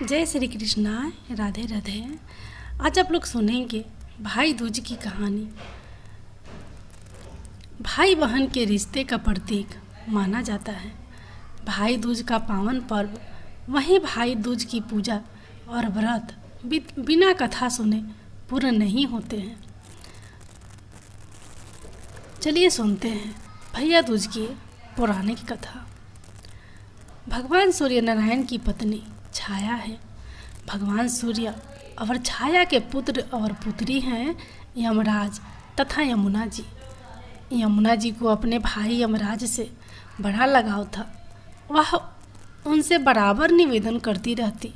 जय श्री कृष्णा। राधे राधे। आज आप लोग सुनेंगे भाई दूज की कहानी। भाई बहन के रिश्ते का प्रतीक माना जाता है। भाई दूज का पावन पर्व, वहीं भाई दूज की पूजा और व्रत बिना कथा सुने पूर्ण नहीं होते हैं। चलिए सुनते हैं भैया दूज की पौराणिक कथा। भगवान सूर्य नारायण की पत्नी छाया है। भगवान सूर्य और छाया के पुत्र और पुत्री हैं यमराज तथा यमुना जी। यमुना जी को अपने भाई यमराज से बड़ा लगाव था। वह उनसे बराबर निवेदन करती रहती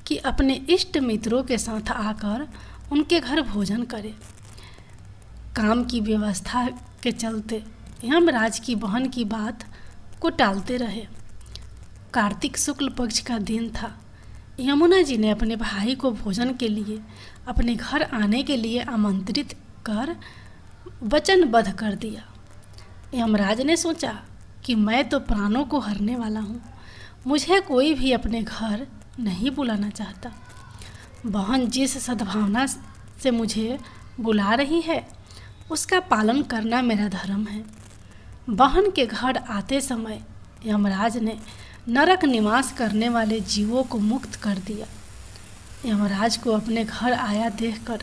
कि अपने इष्ट मित्रों के साथ आकर उनके घर भोजन करे। काम की व्यवस्था के चलते यमराज की बहन की बात को टालते रहे। कार्तिक शुक्ल पक्ष का दिन था। यमुना जी ने अपने भाई को भोजन के लिए अपने घर आने के लिए आमंत्रित कर वचनबद्ध कर दिया। यमराज ने सोचा कि मैं तो प्राणों को हरने वाला हूँ, मुझे कोई भी अपने घर नहीं बुलाना चाहता। बहन जिस सद्भावना से मुझे बुला रही है उसका पालन करना मेरा धर्म है। बहन के घर आते समय यमराज ने नरक निवास करने वाले जीवों को मुक्त कर दिया। यमराज को अपने घर आया देखकर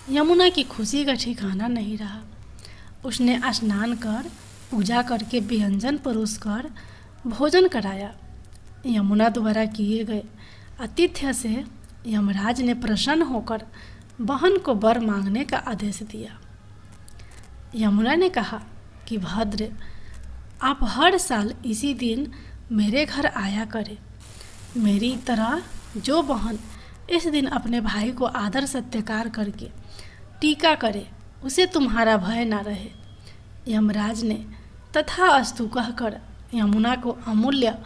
यमुना की खुशी का ठिकाना नहीं रहा। उसने स्नान कर पूजा करके व्यंजन परोस कर भोजन कराया। यमुना द्वारा किए गए आतिथ्य से यमराज ने प्रसन्न होकर बहन को वर मांगने का आदेश दिया। यमुना ने कहा कि भद्र, आप हर साल इसी दिन मेरे घर आया करें। मेरी तरह जो बहन इस दिन अपने भाई को आदर सत्कार करके टीका करे उसे तुम्हारा भय ना रहे। यमराज ने तथास्तु कहकर यमुना को अमूल्य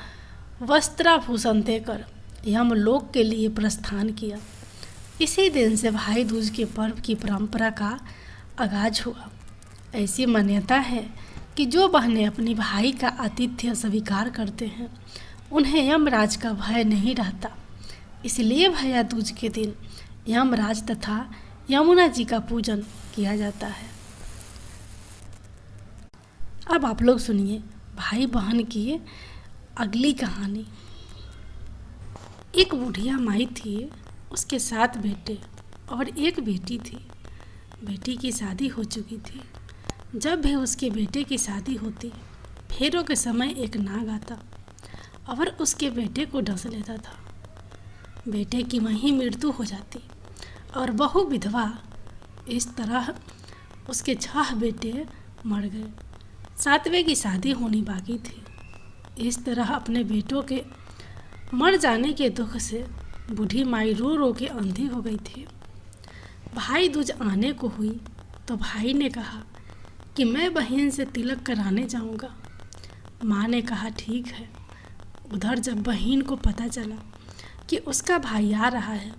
वस्त्राभूषण देकर यमलोक के लिए प्रस्थान किया। इसी दिन से भाई दूज के पर्व की परंपरा का आगाज हुआ। ऐसी मान्यता है कि जो बहनें अपनी भाई का आतिथ्य स्वीकार करते हैं उन्हें यमराज का भय नहीं रहता। इसलिए भैया दूज के दिन यमराज तथा यमुना जी का पूजन किया जाता है। अब आप लोग सुनिए भाई बहन की अगली कहानी। एक बुढ़िया माई थी, उसके 7 बेटे और एक बेटी थी। बेटी की शादी हो चुकी थी। जब भी उसके बेटे की शादी होती, फेरों के समय एक नाग आता और उसके बेटे को डस लेता था। बेटे की वहीं मृत्यु हो जाती और बहू विधवा। इस तरह उसके 6 बेटे मर गए। 7वें की शादी होनी बाकी थी। इस तरह अपने बेटों के मर जाने के दुख से बूढ़ी माई रो रो के अंधी हो गई थी। भाई दूज आने को हुई तो भाई ने कहा कि मैं बहन से तिलक कराने जाऊंगा। माँ ने कहा ठीक है। उधर जब बहन को पता चला कि उसका भाई आ रहा है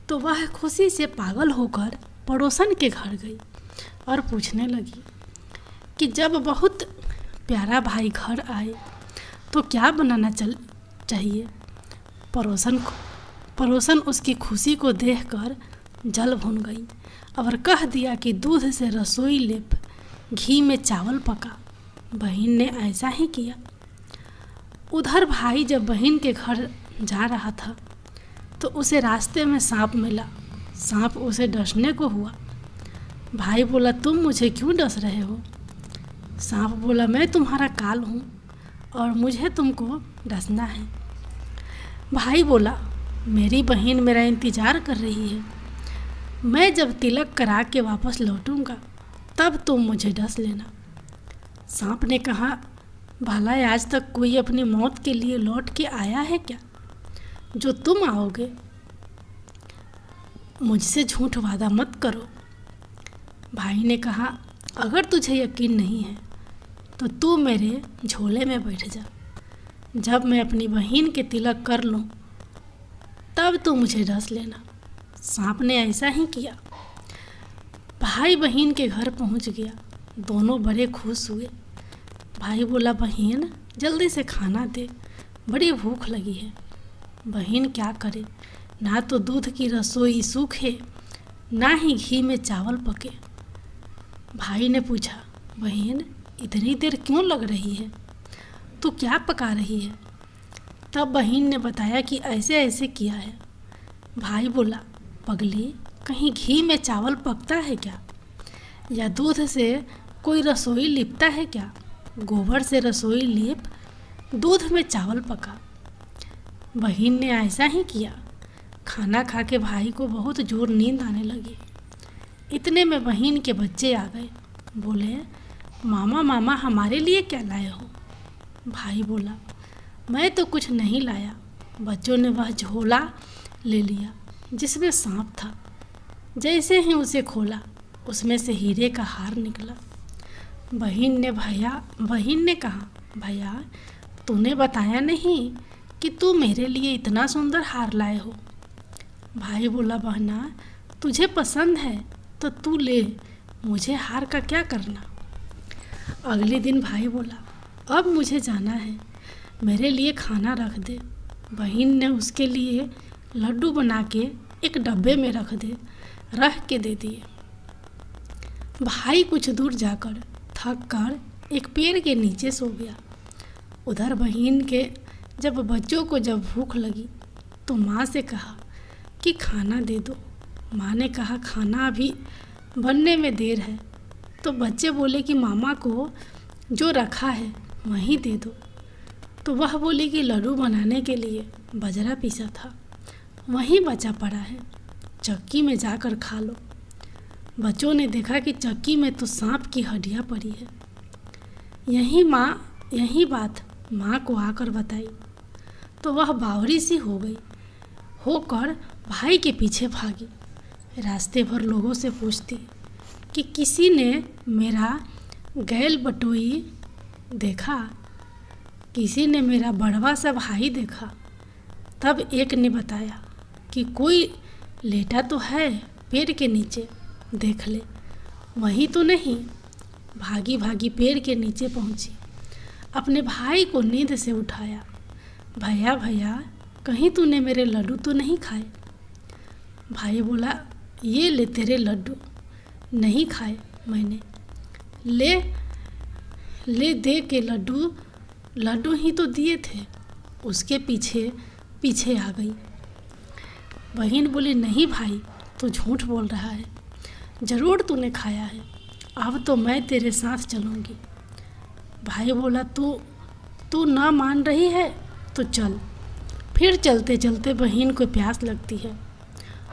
तो वह खुशी से पागल होकर पड़ोसन के घर गई और पूछने लगी कि जब बहुत प्यारा भाई घर आए तो क्या बनाना चाहिए। पड़ोसन उसकी खुशी को देखकर जल भुन गई और कह दिया कि दूध से रसोई लेप, घी में चावल पका। बहन ने ऐसा ही किया। उधर भाई जब बहन के घर जा रहा था तो उसे रास्ते में सांप मिला। सांप उसे डसने को हुआ। भाई बोला, तुम मुझे क्यों डस रहे हो। सांप बोला, मैं तुम्हारा काल हूँ और मुझे तुमको डसना है। भाई बोला, मेरी बहन मेरा इंतज़ार कर रही है। मैं जब तिलक करा के वापस लौटूंगा तब तुम मुझे डस लेना। सांप ने कहा, भला आज तक कोई अपनी मौत के लिए लौट के आया है क्या जो तुम आओगे। मुझसे झूठ वादा मत करो। भाई ने कहा, अगर तुझे यकीन नहीं है तो तू मेरे झोले में बैठ जा। जब मैं अपनी बहन के तिलक कर लूँ तब तू मुझे डस लेना। सांप ने ऐसा ही किया। भाई बहन के घर पहुंच गया। दोनों बड़े खुश हुए। भाई बोला, बहन जल्दी से खाना दे, बड़ी भूख लगी है। बहन क्या करे, ना तो दूध की रसोई सूखे, ना ही घी में चावल पके। भाई ने पूछा, बहन इतनी देर क्यों लग रही है, तू क्या पका रही है? तब बहन ने बताया कि ऐसे ऐसे किया है। भाई बोला, पगली, कहीं घी में चावल पकता है क्या, या दूध से कोई रसोई लिपता है क्या? गोबर से रसोई लीप, दूध में चावल पका। बहन ने ऐसा ही किया। खाना खा के भाई को बहुत जोर नींद आने लगी। इतने में बहन के बच्चे आ गए। बोले, मामा मामा हमारे लिए क्या लाए हो? भाई बोला, मैं तो कुछ नहीं लाया। बच्चों ने वह झोला ले लिया जिसमें सांप था। जैसे ही उसे खोला, उसमें से हीरे का हार निकला। बहन ने कहा, भैया तूने बताया नहीं कि तू मेरे लिए इतना सुंदर हार लाए हो। भाई बोला, बहना तुझे पसंद है तो तू ले, मुझे हार का क्या करना। अगले दिन भाई बोला, अब मुझे जाना है, मेरे लिए खाना रख दे। बहन ने उसके लिए लड्डू बना के एक डब्बे में रख के दे दिए। भाई कुछ दूर जाकर थक कर एक पेड़ के नीचे सो गया। उधर बहन के बच्चों को जब भूख लगी तो माँ से कहा कि खाना दे दो। माँ ने कहा, खाना अभी बनने में देर है। तो बच्चे बोले कि मामा को जो रखा है वही दे दो। तो वह बोली कि लड्डू बनाने के लिए बाजरा पीसा था, वहीं बचा पड़ा है, चक्की में जाकर खा लो। बच्चों ने देखा कि चक्की में तो सांप की हड्डियाँ पड़ी है। यही बात माँ को आकर बताई तो वह बावरी सी होकर भाई के पीछे भागी। रास्ते भर लोगों से पूछती कि किसी ने मेरा गैल बटोई देखा, किसी ने मेरा बड़वा सा भाई देखा। तब एक ने बताया कि कोई लेटा तो है पेड़ के नीचे, देख ले। वही तो नहीं। भागी भागी पेड़ के नीचे पहुंची, अपने भाई को नींद से उठाया। भैया भैया, कहीं तूने मेरे लड्डू तो नहीं खाए? भाई बोला, ये ले तेरे लड्डू। नहीं खाए मैंने। ले दे के लड्डू ही तो दिए थे। उसके पीछे आ गई। बहन बोली, नहीं भाई, तू झूठ बोल रहा है, ज़रूर तूने खाया है। अब तो मैं तेरे साथ चलूँगी। भाई बोला, तू ना मान रही है तो चल। फिर चलते चलते बहन को प्यास लगती है।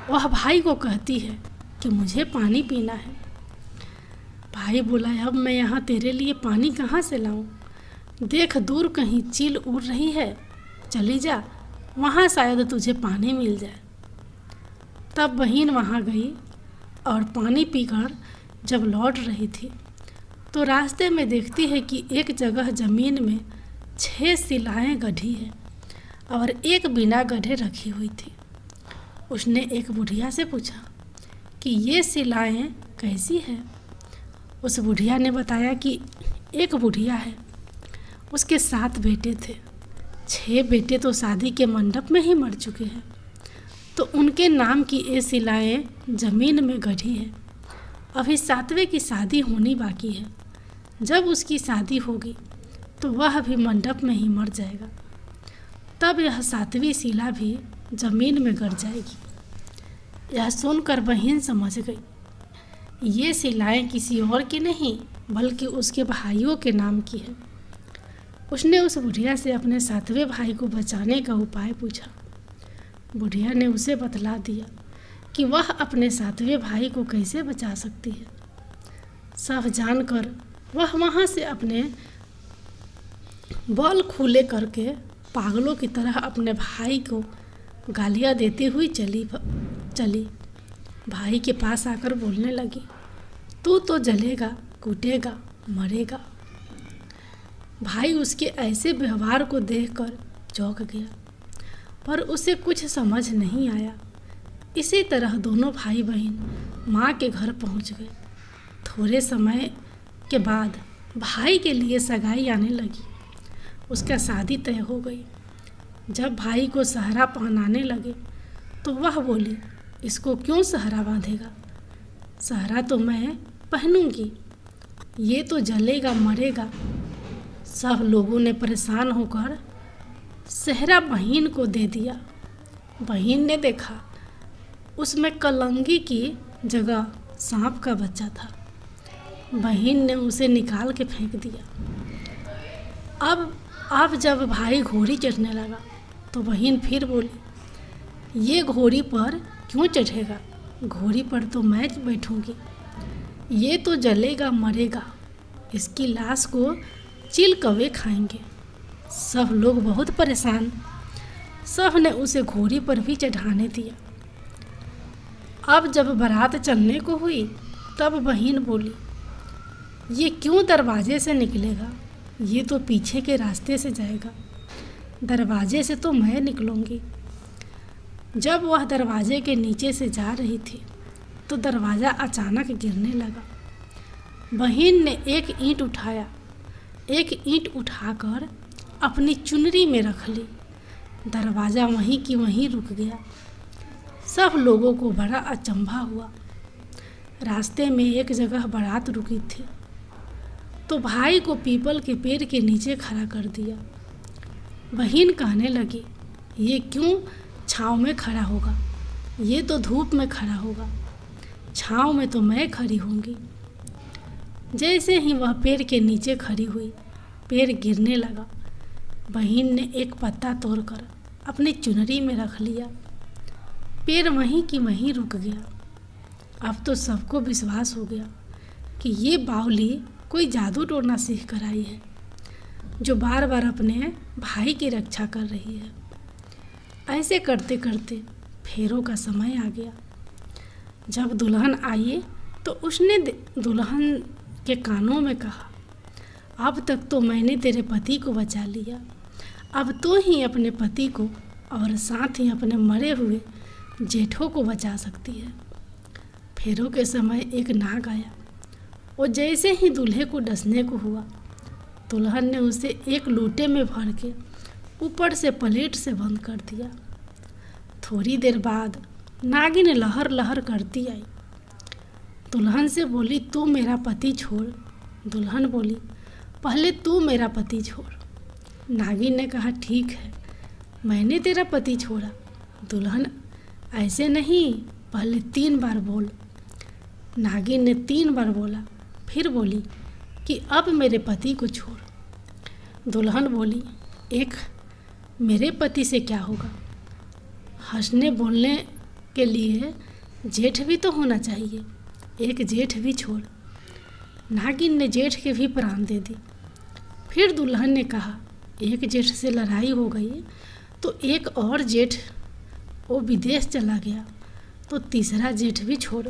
वह भाई को कहती है कि मुझे पानी पीना है। भाई बोला, अब मैं यहाँ तेरे लिए पानी कहाँ से लाऊं? देख दूर कहीं चील उड़ रही है, चली जा, वहाँ शायद तुझे पानी मिल जाए। तब बहन वहाँ गई और पानी पीकर जब लौट रही थी तो रास्ते में देखती है कि एक जगह ज़मीन में 6 शिलाएँ गढ़ी है और एक बिना गढ़े रखी हुई थी। उसने एक बुढ़िया से पूछा कि ये शिलाएँ कैसी हैं? उस बुढ़िया ने बताया कि एक बुढ़िया है, उसके 7 बेटे थे। 6 बेटे तो शादी के मंडप में ही मर चुके हैं, तो उनके नाम की ये शिलाएँ ज़मीन में गढ़ी है। अभी 7वें की शादी होनी बाकी है। जब उसकी शादी होगी तो वह भी मंडप में ही मर जाएगा, तब यह 7वीं शिला भी ज़मीन में गड़ जाएगी। यह सुनकर बहन समझ गई, ये शिलाएँ किसी और की नहीं बल्कि उसके भाइयों के नाम की है। उसने उस बुढ़िया से अपने 7वें भाई को बचाने का उपाय पूछा। बुढ़िया ने उसे बतला दिया कि वह अपने 7वें भाई को कैसे बचा सकती है। सब जानकर वह वहाँ से अपने बल खुले करके पागलों की तरह अपने भाई को गालियाँ देती हुई चली। भाई के पास आकर बोलने लगी, तू तो जलेगा, कूटेगा, मरेगा। भाई उसके ऐसे व्यवहार को देखकर चौंक गया, पर उसे कुछ समझ नहीं आया। इसी तरह दोनों भाई बहन माँ के घर पहुँच गए। थोड़े समय के बाद भाई के लिए सगाई आने लगी। उसका शादी तय हो गई। जब भाई को सहरा पहनाने लगे तो वह बोली, इसको क्यों सहरा बांधेगा? सहरा तो मैं पहनूंगी, ये तो जलेगा मरेगा। सब लोगों ने परेशान होकर सहरा बहन को दे दिया। बहन ने देखा उसमें कलंगी की जगह सांप का बच्चा था। बहन ने उसे निकाल के फेंक दिया। अब जब भाई घोड़ी चढ़ने लगा तो बहन फिर बोली, ये घोड़ी पर क्यों चढ़ेगा? घोड़ी पर तो मैं बैठूंगी, ये तो जलेगा मरेगा, इसकी लाश को चिल कौवे खाएंगे। सब लोग बहुत परेशान। सब ने उसे घोड़ी पर भी चढ़ाने दिया। अब जब बारात चलने को हुई तब बहन बोली, ये क्यों दरवाजे से निकलेगा? ये तो पीछे के रास्ते से जाएगा, दरवाजे से तो मैं निकलूंगी। जब वह दरवाजे के नीचे से जा रही थी तो दरवाज़ा अचानक गिरने लगा। बहन ने एक ईंट उठाया, एक ईंट उठाकर अपनी चुनरी में रख ली। दरवाज़ा वहीं की वहीं रुक गया। सब लोगों को बड़ा अचंभा हुआ। रास्ते में एक जगह बारात रुकी थी तो भाई को पीपल के पेड़ के नीचे खड़ा कर दिया। बहन कहने लगी, ये क्यों छाँव में खड़ा होगा? ये तो धूप में खड़ा होगा, छाँव में तो मैं खड़ी होंगी। जैसे ही वह पेड़ के नीचे खड़ी हुई, पेड़ गिरने लगा। बहन ने एक पत्ता तोड़कर अपनी चुनरी में रख लिया। पेड़ वहीं की वहीं रुक गया। अब तो सबको विश्वास हो गया कि ये बावली कोई जादू टोना सीख कर आई है, जो बार बार अपने भाई की रक्षा कर रही है। ऐसे करते करते फेरों का समय आ गया। जब दुल्हन आई तो उसने दुल्हन के कानों में कहा, अब तक तो मैंने तेरे पति को बचा लिया, अब तो ही अपने पति को और साथ ही अपने मरे हुए जेठों को बचा सकती है। फेरों के समय एक नाग आया और जैसे ही दूल्हे को डसने को हुआ, दुल्हन ने उसे एक लोटे में भर के ऊपर से प्लेट से बंद कर दिया। थोड़ी देर बाद नागिन लहर लहर करती आई। दुल्हन से बोली, तू मेरा पति छोड़। दुल्हन बोली, पहले तू मेरा पति छोड़। नागिन ने कहा, ठीक है, मैंने तेरा पति छोड़ा। दुल्हन, ऐसे नहीं, पहले 3 बार बोल। नागिन ने 3 बार बोला, फिर बोली कि अब मेरे पति को छोड़। दुल्हन बोली, एक मेरे पति से क्या होगा? हंसने बोलने के लिए जेठ भी तो होना चाहिए, एक जेठ भी छोड़। नागिन ने जेठ के भी प्राण दे दी। फिर दुल्हन ने कहा, एक जेठ से लड़ाई हो गई तो एक और जेठ वो विदेश चला गया तो तीसरा जेठ भी छोड़।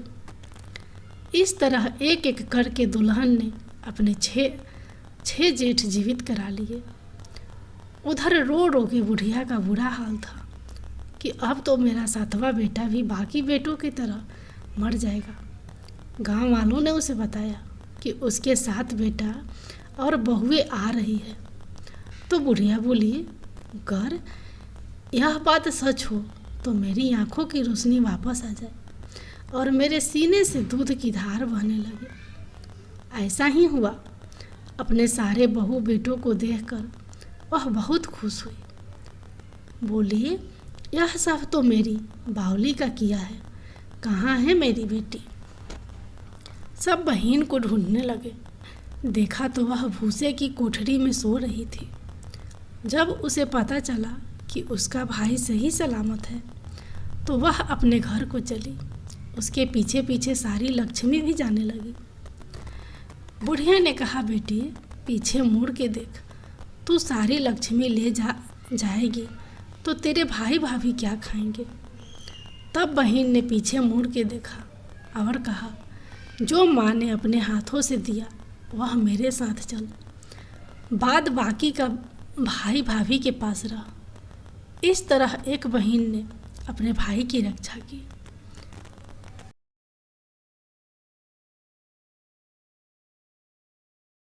इस तरह एक एक करके दुल्हन ने अपने 6 जेठ जीवित करा लिए। उधर रो रो के बुढ़िया का बुरा हाल था कि अब तो मेरा 7वां बेटा भी बाकी बेटों की तरह मर जाएगा। गांव वालों ने उसे बताया कि उसके 7 बेटा और बहुएं आ रही है। तो बुढ़िया बोली, अगर यह बात सच हो तो मेरी आंखों की रोशनी वापस आ जाए और मेरे सीने से दूध की धार बहने लगे। ऐसा ही हुआ। अपने सारे बहू बेटों को देखकर वह बहुत खुश हुई। बोली, यह सब तो मेरी बावली का किया है, कहाँ है मेरी बेटी? सब बहन को ढूंढने लगे। देखा तो वह भूसे की कोठरी में सो रही थी। जब उसे पता चला कि उसका भाई सही सलामत है तो वह अपने घर को चली। उसके पीछे पीछे सारी लक्ष्मी भी जाने लगी। बुढ़िया ने कहा, बेटी पीछे मुड़ के देख, तू सारी लक्ष्मी ले जाएगी तो तेरे भाई भाभी क्या खाएंगे? तब बहन ने पीछे मुड़ के देखा और कहा, जो माँ ने अपने हाथों से दिया वह मेरे साथ चल, बाद बाकी का भाई भाभी के पास रह। इस तरह एक बहन ने अपने भाई की रक्षा की।